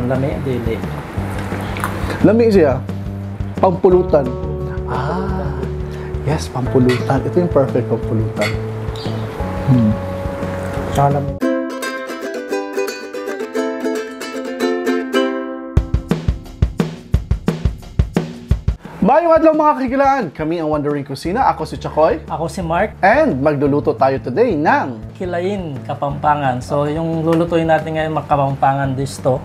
Panlami, dili. Lami siya. Pampulutan. Ah, yes, pampulutan. Ito yung perfect pampulutan. Tsaka lami. Mayong adlaw mga kakikilaan! Kami ang Wandering Kusina. Ako si Chakoy. Ako si Mark, And magluluto tayo today ng... Kilain, Kapampangan. So, yung lulutuin natin ngayon, Kapampangan dish to.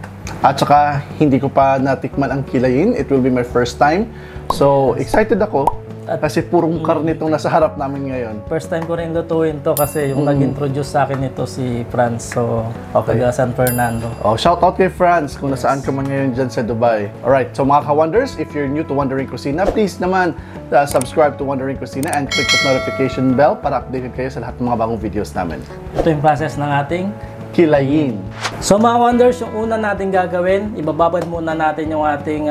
At saka, hindi ko pa natikman ang kilayin. It will be my first time. So, excited ako. Kasi purong karne itong nasa harap namin ngayon. First time ko rin lutuin to kasi yung nag-introduce sa akin ito si Franz. So, Okay. taga San Fernando. Oh, shout out kay Franz kung nasaan ka man ngayon dyan sa Dubai. Alright, so mga ka-Wonders, if you're new to Wandering Kusina, please naman subscribe to Wandering Kusina and click the notification bell para updated kayo sa lahat ng mga bagong videos namin. Ito yung process ng ating. Kilayin. So mga Wonders, yung una natin gagawin, ibababad muna natin yung ating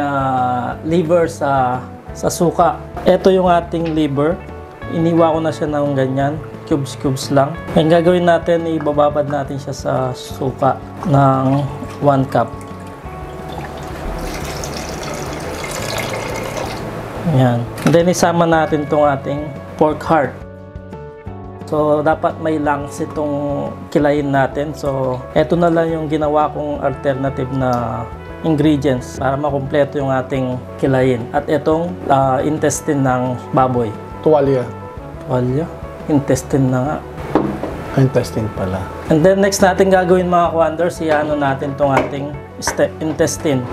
liver sa suka. Ito yung ating liver. Iniwa ko na siya ng ganyan. Cubes lang. Ang gagawin natin, ibababad natin siya sa suka ng 1 cup. Yan. Then isama natin itong ating pork heart. So dapat may lungs itong kilayin natin. So eto na lang yung ginawa kong alternative na ingredients para makumpleto yung ating kilayin. At itong intestine ng baboy. Tuwalya. Tuwalya? Intestine na nga. Intestine pala. And then next natin gagawin mga Wonders, iano natin itong ating intestine.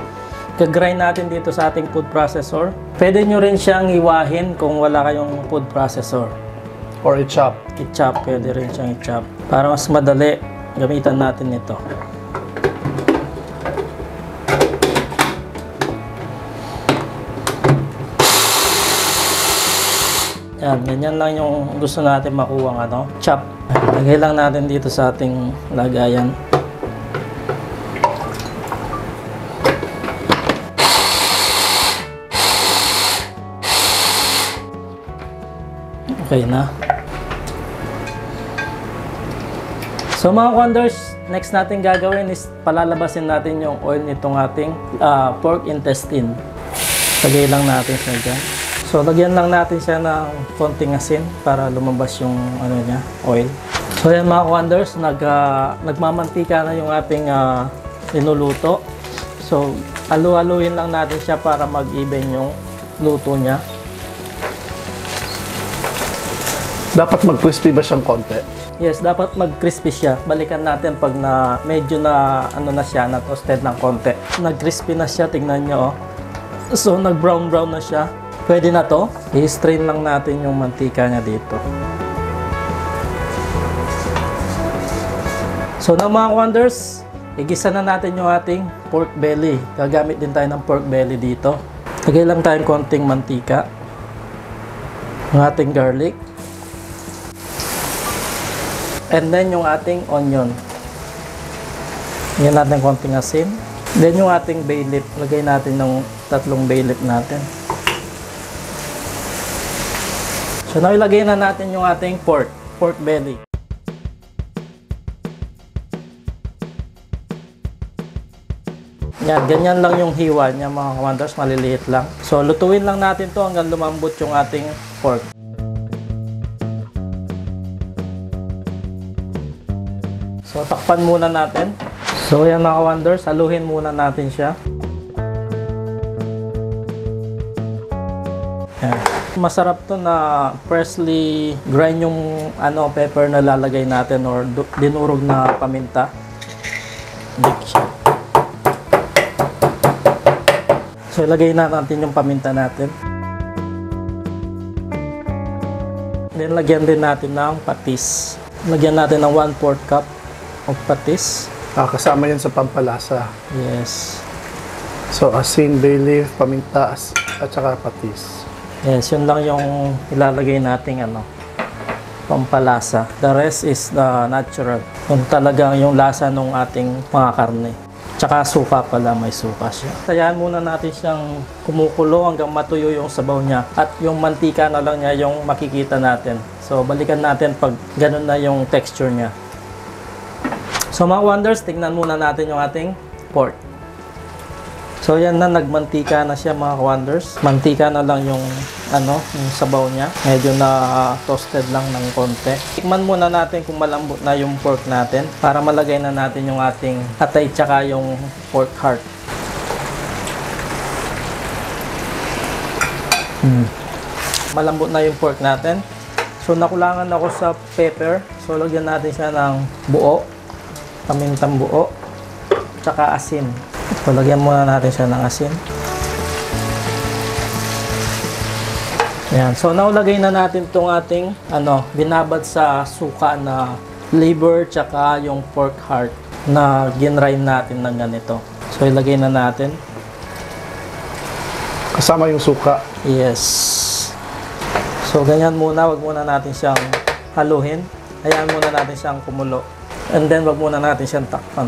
Gagrind natin dito sa ating food processor. Pwede nyo rin siyang iwahin kung wala kayong food processor. Or i-chop. I-chop, pwede rin siyang i-chop. Para mas madali, gamitan natin ito. Yan, ganyan lang yung gusto natin makuha ng chop. Lagay lang natin dito sa ating lagayan. Okay na. So mga Wonders, next natin gagawin is palalabasin natin yung oil nitong ating pork intestine. Lagay lang natin siya dyan. So, lagyan lang natin siya ng konting asin para lumabas yung ano niya, oil. So, yan mga Wonders, nagmamantika na yung ating linuluto. So, alu-aluin lang natin siya para mag-even yung luto niya. Dapat mag-crispy ba siyang konti? Yes, dapat mag-crispy siya. Balikan natin pag medyo na ano na siya, na-toasted ng konti. Nag-crispy na siya, tingnan nyo. Oh. So, nag-brown-brown na siya. Pwede na to. I-strain lang natin yung mantika niya dito. So na mga Wonders, igisa na natin yung ating pork belly. Gagamit din tayo ng pork belly dito. Lagay lang tayong konting mantika. Yung ating garlic. And then yung ating onion. Lagyan natin konting asin. Then yung ating bay leaf. Lagay natin ng 3 bay leaf natin. So, nailagay na natin yung ating pork belly. Yan, ganyan lang yung hiwa niya mga Wonders, maliliit lang. So, lutuin lang natin to hanggang lumambot yung ating pork. So, takpan muna natin. So, yan mga Wonders, haluhin muna natin siya. Yan. Masarap to na freshly grind yung pepper na lalagay natin or dinurog na paminta. So ilagay na natin yung paminta natin. Then lagyan din natin ng patis. Lagyan natin ng 1/4 cup of patis. Kasama yan sa pampalasa. Yes. So asin, bay leaf, paminta, at saka patis. Yes, yun lang yung ilalagay nating pampalasa. The rest is the natural. Yung talagang yung lasa ng ating mga karne. Tsaka suka pala, may suka siya. Tayahan muna natin siyang kumukulo hanggang matuyo yung sabaw niya. At yung mantika na lang niya yung makikita natin. So balikan natin pag ganun na yung texture niya. So mga Wonders, tignan muna natin yung ating pork. So yan na, nagmantika na siya mga ka-wonders. Mantika na lang yung yung sabaw niya. Medyo na toasted lang ng konti. Tikman muna natin kung malambot na yung pork natin para malagay na natin yung ating atay tsaka yung pork heart. Malambot na yung pork natin. So nakulangan ako sa pepper. So lagyan natin siya ng buo, pamintang buo, tsaka asin. So lagyan muna natin siya ng asin. Ayan. So naulagay na natin itong ating binabad sa suka na liver tsaka yung pork heart na ginrine natin ng ganito. So ilagay na natin. Kasama yung suka. Yes. So ganyan muna, wag muna natin siyang haluhin. Hayaan muna natin siyang kumulo. And then wag muna natin siyang takpan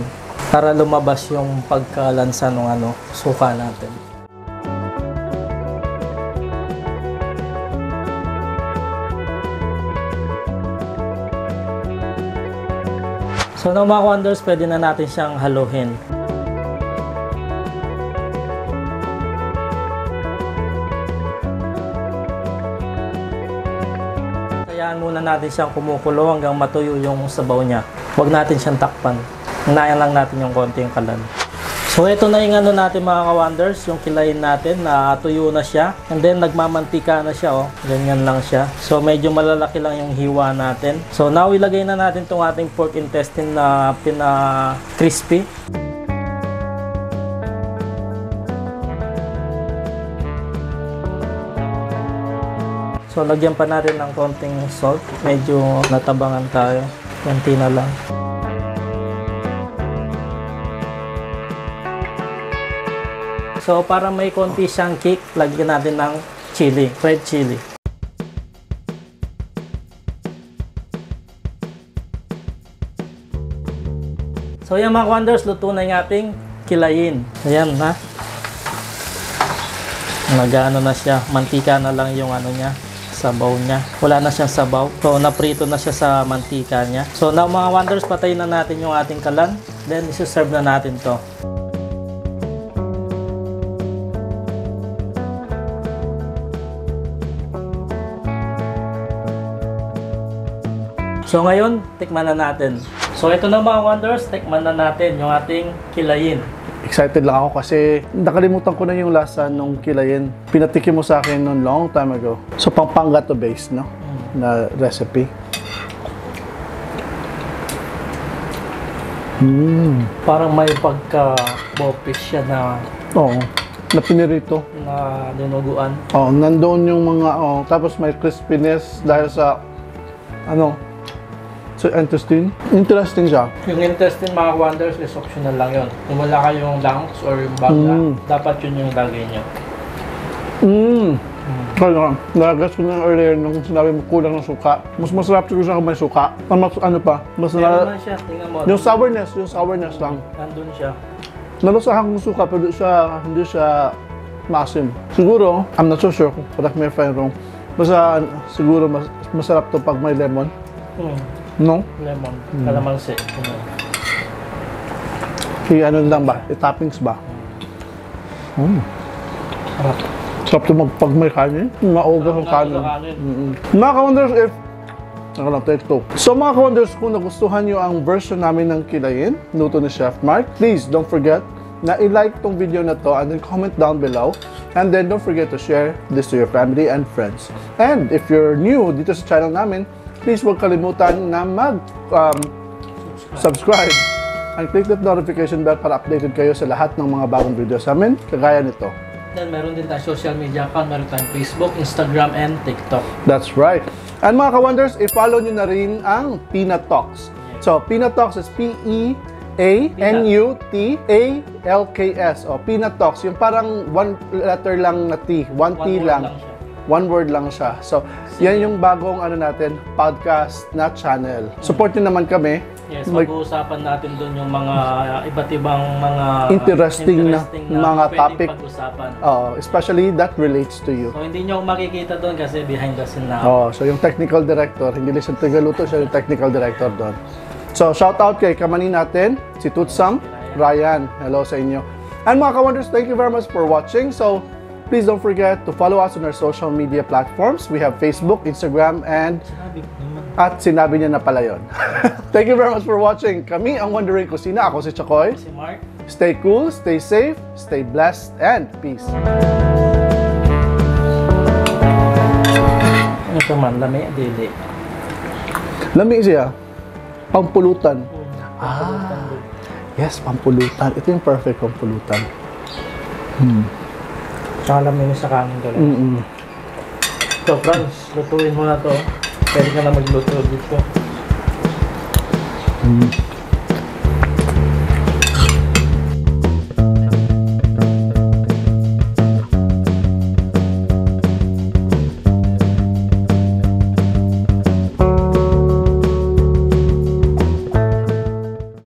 para lumabas yung pagkalansa ng suka natin. So now mga wonders, pwede na natin siyang haluhin. Hayaan muna natin siyang kumukulo hanggang matuyo yung sabaw niya. Huwag natin siyang takpan. Hinayan lang natin yung konting kalan. So ito na yung natin mga ka-wonders, yung kilayin natin na tuyo na siya. And then nagmamantika na siya, ganyan lang siya. So medyo malalaki lang yung hiwa natin. So now ilagay na natin itong ating pork intestine na pina-crispy. So lagyan pa natin ng konting salt. Medyo natabangan tayo. Konti na lang. So para may konti siyang kick, lagyan natin ng chili, red chili. So yan mga wonders, luto na yung ating kilayin. Ayan na. Nag-ano na siya, mantika na lang yung niya, sabaw niya. Wala na siyang sabaw. So naprito na siya sa mantika niya. So now mga wonders, patayin na natin yung ating kalan. Then isi-serve na natin to. So ngayon, tikman na natin. So ito na mga wonders, tikman na natin yung ating kilayin. Excited lang ako kasi nakalimutan ko na yung lasa nung kilayin. Pinatikim mo sa akin noon long time ago. So Pampanga to base, no? Na recipe. Parang may pagka-bopis siya na Oo. Na pinirito. na dinuguan. Nandoon yung mga, tapos may crispiness dahil sa, so intestine. Interesting siya. Yung intestine mga wonders is optional lang yun. Kung wala kayong lungs or yung baga, dapat yun yung lagay nyo. Kaya nalagas ko na earlier nung sinabi mo kulang ng suka. Mas masarap siguro siya kung may suka. Mas Meron na siya, tingnan mo. yung sourness lang. Nandun siya. Nalasahan kong suka pero hindi siya maasim. Siguro, I'm not so sure, correct me if I'm wrong. Basta siguro masarap to pag may lemon. No? Lemon, kalamansi. Lang ba? I-toppings ba? Sarap. Sarap to pag may kanin. Mauga ng kanin. Mga ka-wonders, take two. So mga ka-wonders, kung nagustuhan nyo ang version namin ng kilayin, luto ni Chef Mark, please don't forget na i-like tong video na to and then comment down below. And then don't forget to share this to your family and friends. And if you're new dito sa channel namin, please huwag kalimutan na subscribe and click that notification bell para updated kayo sa lahat ng mga bagong videos namin, kagaya nito. Then meron din tayong social media account, meron tayong Facebook, Instagram, and TikTok. That's right. And mga ka-wonders, i-follow nyo na rin ang Peanut Talks. So, Peanut Talks is P-E-A-N-U-T-A-L-K-S. Peanut Talks. Yung parang one letter lang na T. One T lang. One word lang siya. So, yan yung bagong podcast na channel. Support nyo naman kami. Yes, mag-uusapan natin doon yung mga iba't ibang mga interesting na mga topic. Pag-usapan. Especially that relates to you. So, hindi nyo makikita doon kasi behind the scene na. So yung technical director, hindi lang siya tagaluto, siya yung technical director doon. So, shout out kay kamanin natin, si Tutsam, Ryan. Hello sa inyo. And mga ka-wonders, thank you very much for watching. So, please don't forget to follow us on our social media platforms. We have Facebook, Instagram, and at sinabi niya na pala yun. Thank you very much for watching. Kami ang Wondering Kusina. Ako si Chakoy. Si Mark. Stay cool, stay safe, stay blessed, and peace. Ito man, lami, dili. Lami siya. Pampulutan. Yes, pampulutan. Ito yung perfect pampulutan. Tsaka lami sa kanin ko lang. So, Franz, lutuin mo na to. Pwede ka na magluto dito.